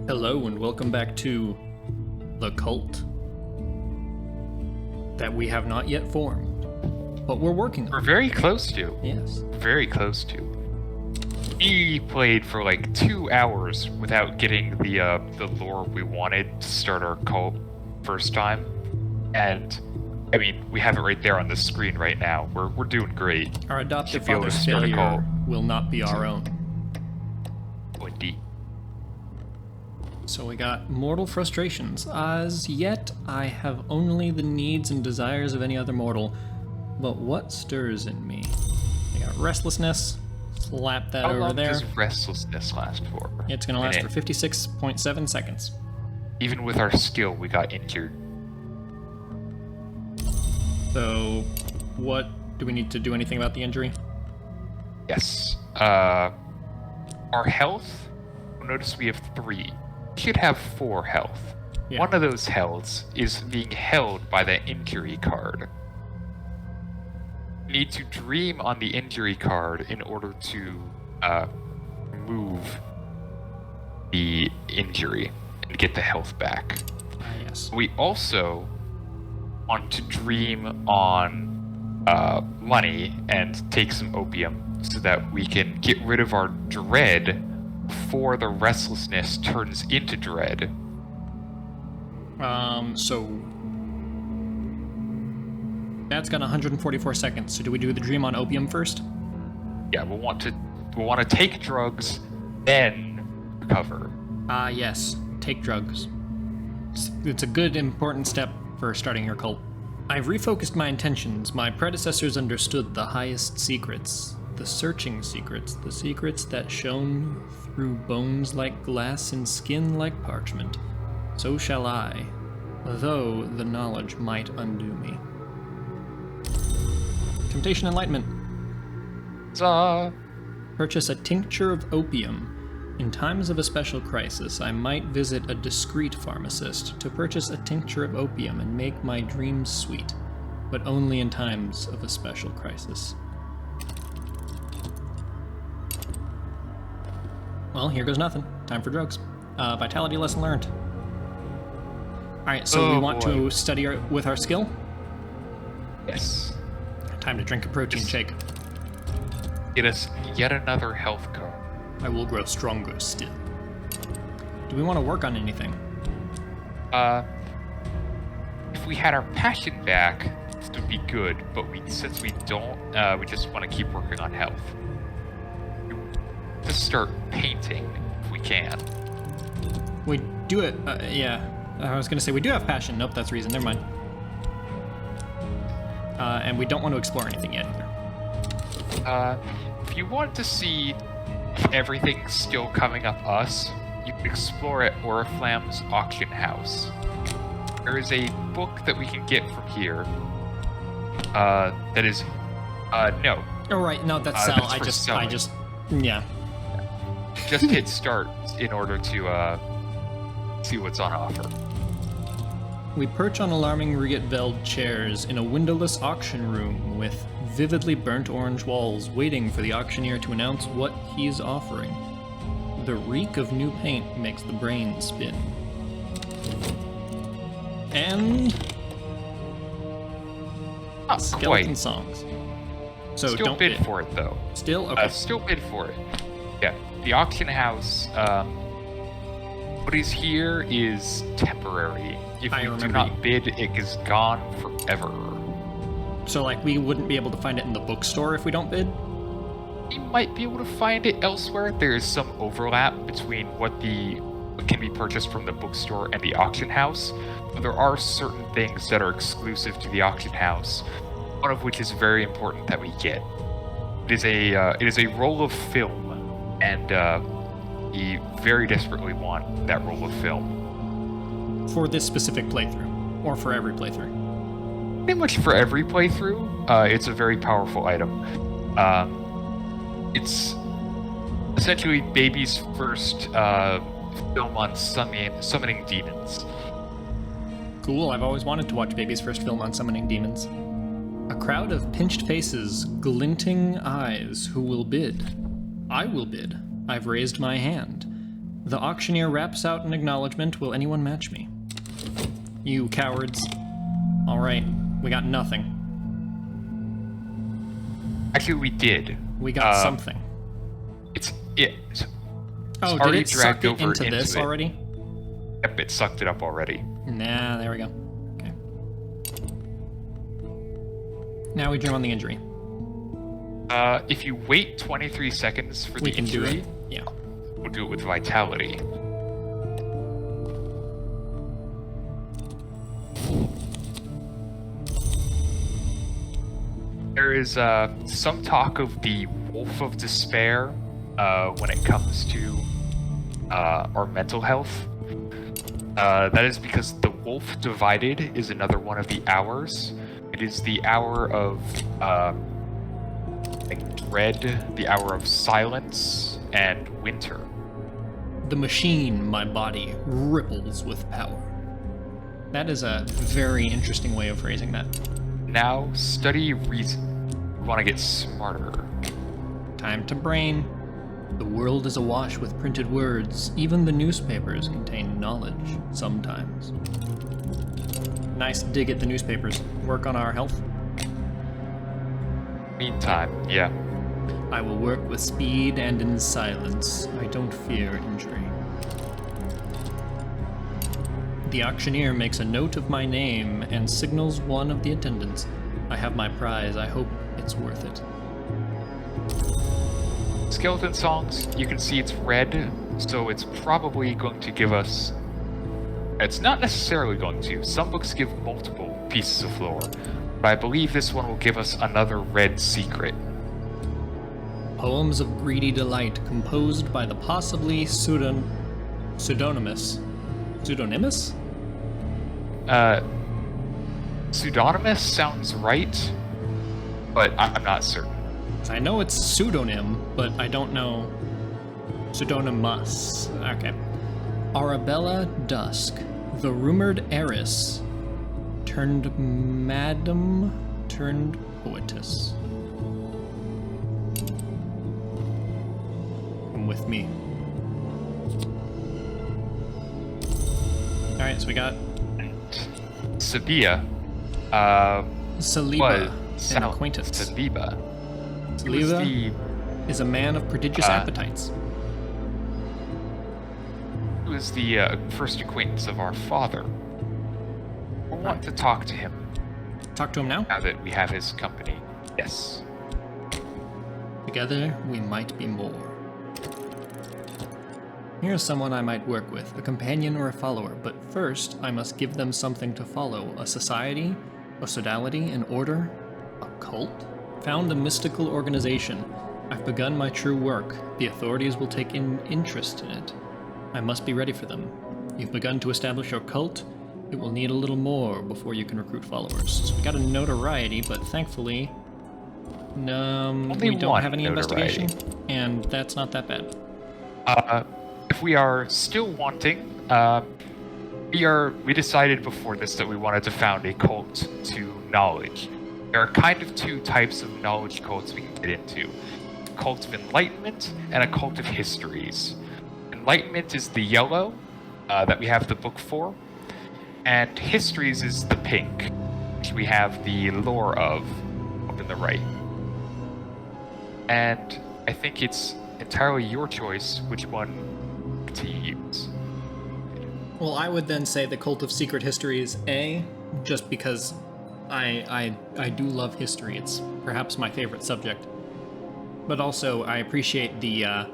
Hello and welcome back to the cult that we have not yet formed, but we're working on. We're very close to. Yes. Very close to. We played for like 2 hours without getting the lore we wanted to start our cult first time, and I mean we have it right there on the screen right now. We're doing great. Our adoptive Should be able to father's start a failure cult. will not be our own. Indeed. So we got mortal frustrations. As yet, I have only the needs and desires of any other mortal. But what stirs in me? I got restlessness. Slap that How over long there. does restlessness last for? It's gonna last for Minute. 56.7 seconds. Even with our skill, we got injured. So, what do we need to do anything about the injury? Yes. Our health. Notice we have 3. We should have 4 health. Yeah. One of those healths is being held by the injury card. You need to dream on the injury card in order to remove the injury and get the health back. Yes. We also want to dream on money and take some opium so that we can get rid of our dread before the restlessness turns into dread. So that's got 144 seconds. So do we do the dream on opium first? Yeah, we'll want to take drugs, then recover. Yes. Take drugs. It's a good, important step for starting your cult. I've refocused my intentions. My predecessors understood the highest secrets, the searching secrets, the secrets that shone through bones like glass and skin like parchment. So shall I, though the knowledge might undo me. Temptation Enlightenment. Huzzah! Purchase a tincture of opium. In times of a special crisis, I might visit a discreet pharmacist to purchase a tincture of opium and make my dreams sweet, but only in times of a special crisis. Well, here goes nothing. Time for drugs. Vitality lesson learned. Alright, so we want to study with our skill? Yes. Time to drink a protein shake. Get us yet another health card. I will grow stronger still. Do we want to work on anything? If we had our passion back, this would be good, but since we don't, we just want to keep working on health. Just start painting if we can. We do it, yeah. I was gonna say we do have passion. Nope, that's reason. Never mind. And we don't want to explore anything yet either. If you want to see if everything's still coming up us, you can explore at Oriflamme's auction house. There is a book that we can get from here. That is, no. Oh right, no, that's sell. That's for selling. Yeah. Just hit start in order to see what's on offer. We perch on alarming Riet-Veld chairs in a windowless auction room with vividly burnt orange walls waiting for the auctioneer to announce what he's offering. The reek of new paint makes the brain spin. And... Not skeleton quite. songs. So Still don't bid for it though. Still? Okay. Still bid for it. Yeah, the auction house. What is here is temporary. If I you do remember not bid, it is gone forever. So like we wouldn't be able to find it in the bookstore if we don't bid? You might be able to find it elsewhere. There is some overlap between what can be purchased from the bookstore and the auction house. But there are certain things that are exclusive to the auction house. One of which is very important that we get. It is a roll of film, and we very desperately want that roll of film. For this specific playthrough, or for every playthrough? Pretty much for every playthrough. It's a very powerful item. It's essentially Baby's first film on summoning demons. Cool, I've always wanted to watch Baby's first film on summoning demons. A crowd of pinched faces, glinting eyes. Who will bid? I will bid. I've raised my hand. The auctioneer raps out an acknowledgement. Will anyone match me? You cowards. Alright, we got nothing. Actually, we did. We got something. It's Oh, did already it suck dragged it over into this it. already? Yep, it sucked it up already. Nah, there we go. Okay. Now we dream on the injury. If you wait 23 seconds for We the can do injury, it. Yeah. we'll do it with vitality. There is some talk of the Wolf of Despair when it comes to our mental health. That is because the Wolf Divided is another one of the hours. It is the hour of dread, the hour of silence, and winter. The machine, my body, ripples with power. That is a very interesting way of phrasing that. Now, study reason. We want to get smarter. Time to brain. The world is awash with printed words. Even the newspapers contain knowledge, sometimes. Nice dig at the newspapers. Work on our health. Meantime, yeah. I will work with speed and in silence. I don't fear injury. The auctioneer makes a note of my name and signals one of the attendants. I have my prize. I hope it's worth it. Skeleton songs, you can see it's red, so it's probably going to give us... It's not necessarily going to. Some books give multiple pieces of lore, but I believe this one will give us another red secret. Poems of greedy delight composed by the possibly pseudonymous? Pseudonymous sounds right, but I'm not certain. I know it's pseudonym, but I don't know pseudonymous. Okay. Arabella Dusk, the rumored heiress, turned madam, turned poetess. Come with me. Alright, so we got Sabia, Saliba, an acquaintance. Saliba. Saliba is a man of prodigious appetites. Who is the first acquaintance of our father? We want to talk to him. Talk to him now? Now that we have his company. Yes. Together, we might be more. Here's someone I might work with, a companion or a follower, but first I must give them something to follow. A society, a sodality, an order, a cult? Found a mystical organization. I've begun my true work. The authorities will take an interest in it. I must be ready for them. You've begun to establish your cult. It will need a little more before you can recruit followers. So we got a notoriety, but thankfully, we don't have any investigation, and that's not that bad. If we are still wanting, we decided before this that we wanted to found a cult to knowledge. There are kind of two types of knowledge cults we can get into. A cult of Enlightenment and a cult of histories. Enlightenment is the yellow that we have the book for, and histories is the pink, which we have the lore of up in the right. And I think it's entirely your choice which one to use. Well, I would then say the Cult of Secret History is A, just because I do love history. It's perhaps my favorite subject. But also, I appreciate the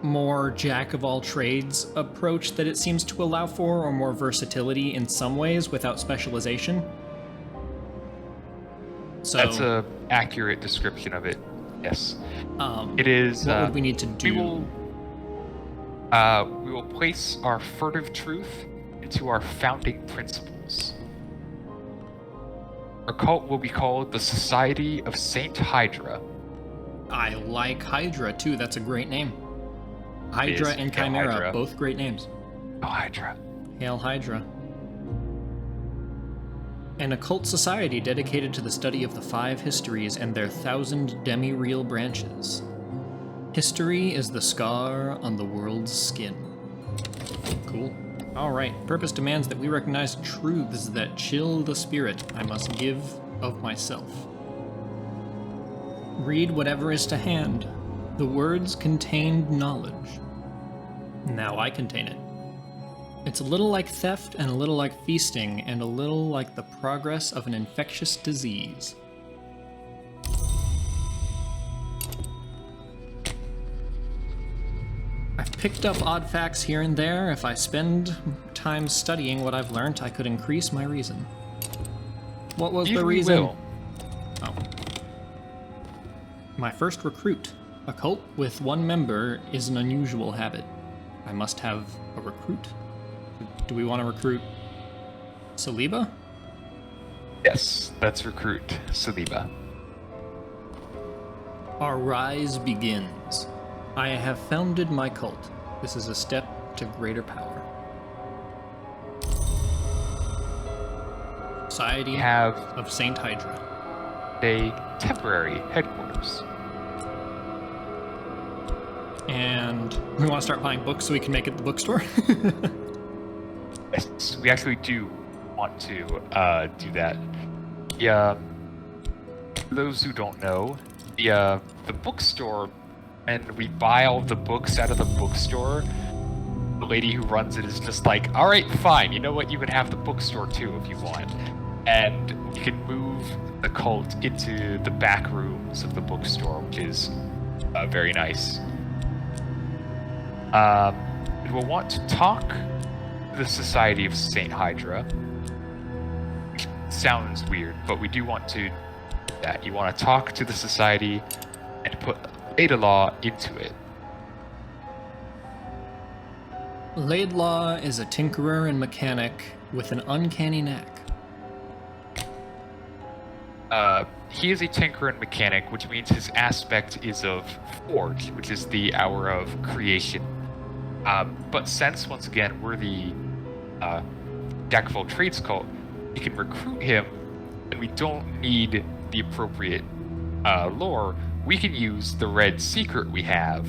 more jack-of-all-trades approach that it seems to allow for, or more versatility in some ways without specialization. So that's an accurate description of it. Yes. It is. What would we need to do? We will place our furtive truth into our founding principles. Our cult will be called the Society of Saint Hydra. I like Hydra too. That's a great name. Hydra and Chimera, Hydra. Both great names. Oh, Hydra. Hail Hydra. An occult society dedicated to the study of the 5 histories and their 1,000 demi-real branches. History is the scar on the world's skin. Cool. All right. Purpose demands that we recognize truths that chill the spirit. I must give of myself. Read whatever is to hand. The words contained knowledge. Now I contain it. It's a little like theft and a little like feasting and a little like the progress of an infectious disease. I've picked up odd facts here and there. If I spend time studying what I've learned, I could increase my reason. What was the reason? Oh. My first recruit. A cult with one member is an unusual habit. I must have a recruit. Do we want to recruit Saliba? Yes, let's recruit Saliba. Our rise begins. I have founded my cult. This is a step to greater power. Society of Saint Hydra. A temporary headquarters. And we want to start buying books so we can make it the bookstore? Yes, we actually do want to do that. Yeah. For those who don't know, the bookstore, and we buy all the books out of the bookstore. The lady who runs it is just like, all right, fine. You know what? You can have the bookstore too if you want, and you can move the cult into the back rooms of the bookstore, which is very nice. We'll want to talk to the Society of Saint Hydra. Which sounds weird, but we do want to do that. You want to talk to the Society and put Laidlaw into it. Laidlaw is a tinkerer and mechanic with an uncanny knack. He is a tinkerer and mechanic, which means his aspect is of Forge, which is the hour of creation. But since, once again, we're the Jack of all trades cult, we can recruit him, and we don't need the appropriate lore. We can use the red secret we have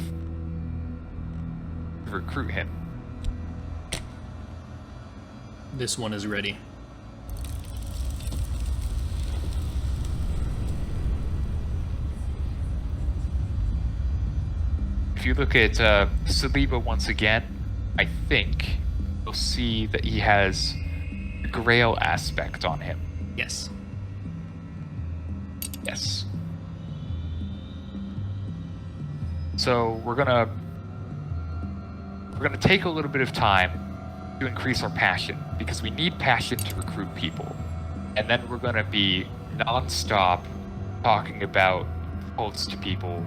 to recruit him. This one is ready. If you look at Saliba once again, I think you'll see that he has a Grail aspect on him. Yes. Yes. So we're gonna take a little bit of time to increase our passion, because we need passion to recruit people. And then we're gonna be non-stop talking about cults to people,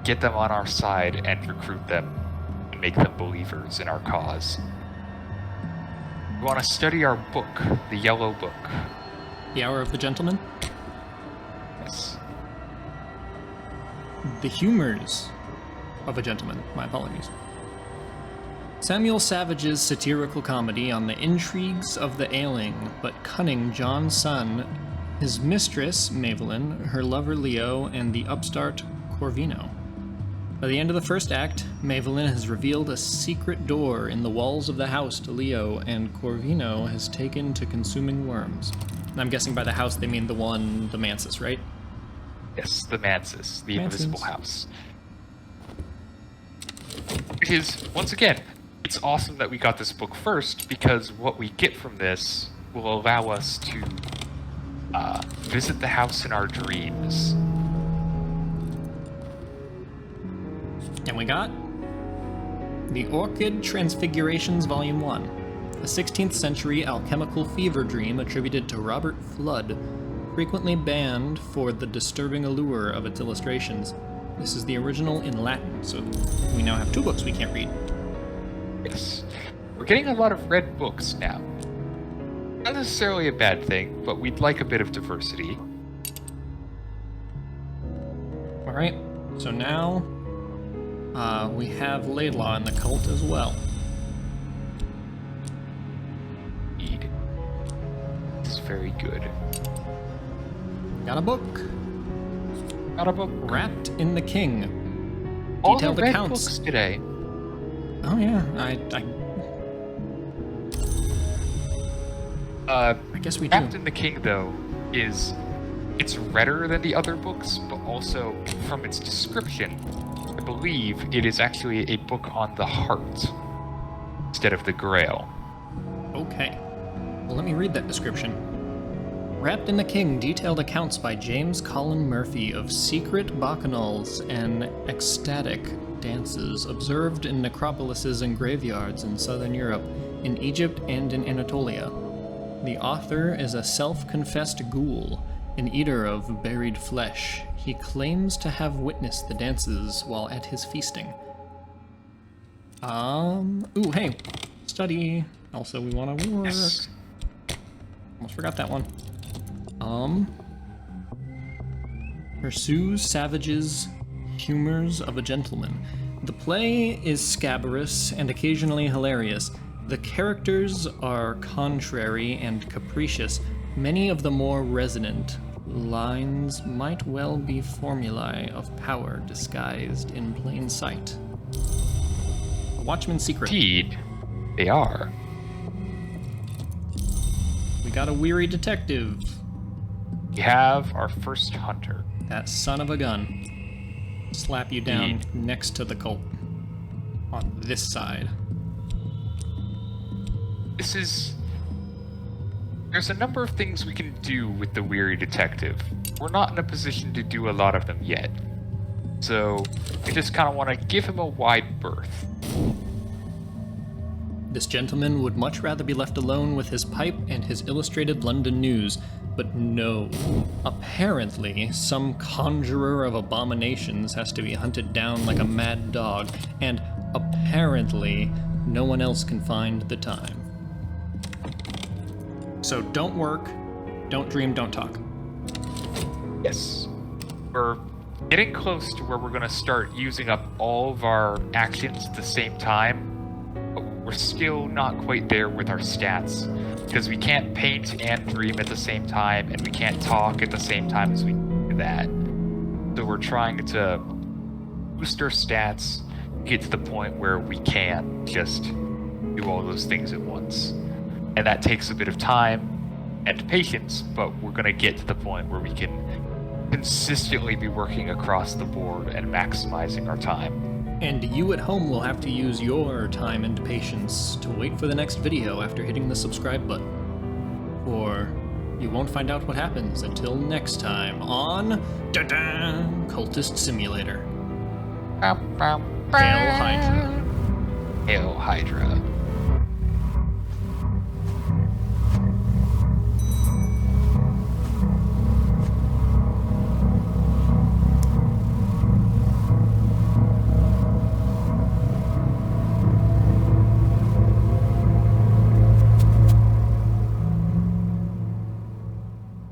get them on our side and recruit them and make them believers in our cause. We want to study our book, the Yellow Book. The Hour of the Gentleman? Yes. The Humors of a Gentleman. My apologies. Samuel Savage's satirical comedy on the intrigues of the ailing but cunning John's son, his mistress, Mavelyn, her lover Leo, and the upstart Corvino. By the end of the first act, Mavelyn has revealed a secret door in the walls of the house to Leo, and Corvino has taken to consuming worms. I'm guessing by the house they mean the Mansus, right? Yes, the Mansus, the invisible house. Which is, once again, it's awesome that we got this book first, because what we get from this will allow us to visit the house in our dreams. And we got The Orchid Transfigurations Volume 1, a 16th century alchemical fever dream attributed to Robert Flood, frequently banned for the disturbing allure of its illustrations. This is the original in Latin, so we now have two books we can't read. Yes. We're getting a lot of red books now. Not necessarily a bad thing, but we'd like a bit of diversity. Alright, so now we have Laidlaw in the cult as well. Indeed. It's very good. Got a book. Got a book. Wrapped in the King. All Detailed the red accounts books today. Oh yeah, I I guess we do. Wrapped in the King, though, it's redder than the other books, but also from its description, I believe it is actually a book on the heart instead of the Grail. Okay. Well, let me read that description. Wrapped in the King, detailed accounts by James Colin Murphy of secret bacchanals and ecstatic dances observed in necropolises and graveyards in southern Europe, in Egypt and in Anatolia. The author is a self-confessed ghoul, an eater of buried flesh. He claims to have witnessed the dances while at his feasting. Ooh, hey, study. Also, we want to work. Yes. Almost forgot that one. Pursues savages, humors of a gentleman. The play is scabrous and occasionally hilarious. The characters are contrary and capricious. Many of the more resonant lines might well be formulae of power disguised in plain sight. A Watchman's Secret. Indeed, they are. We got a weary detective. We have our first hunter. That son of a gun. Slap you down Indeed. next to the cult. On this side. There's a number of things we can do with the weary detective. We're not in a position to do a lot of them yet. So, I just kind of want to give him a wide berth. This gentleman would much rather be left alone with his pipe and his illustrated London news, but no. Apparently, some conjurer of abominations has to be hunted down like a mad dog, and apparently, no one else can find the time. So don't work, don't dream, don't talk. Yes. We're getting close to where we're going to start using up all of our actions at the same time. But we're still not quite there with our stats, because we can't paint and dream at the same time, and we can't talk at the same time as we do that. So we're trying to boost our stats, get to the point where we can just do all those things at once. And that takes a bit of time and patience, but we're going to get to the point where we can consistently be working across the board and maximizing our time. And you at home will have to use your time and patience to wait for the next video after hitting the subscribe button. Or you won't find out what happens until next time on Cultist Simulator. Hail Hydra. Hail Hydra.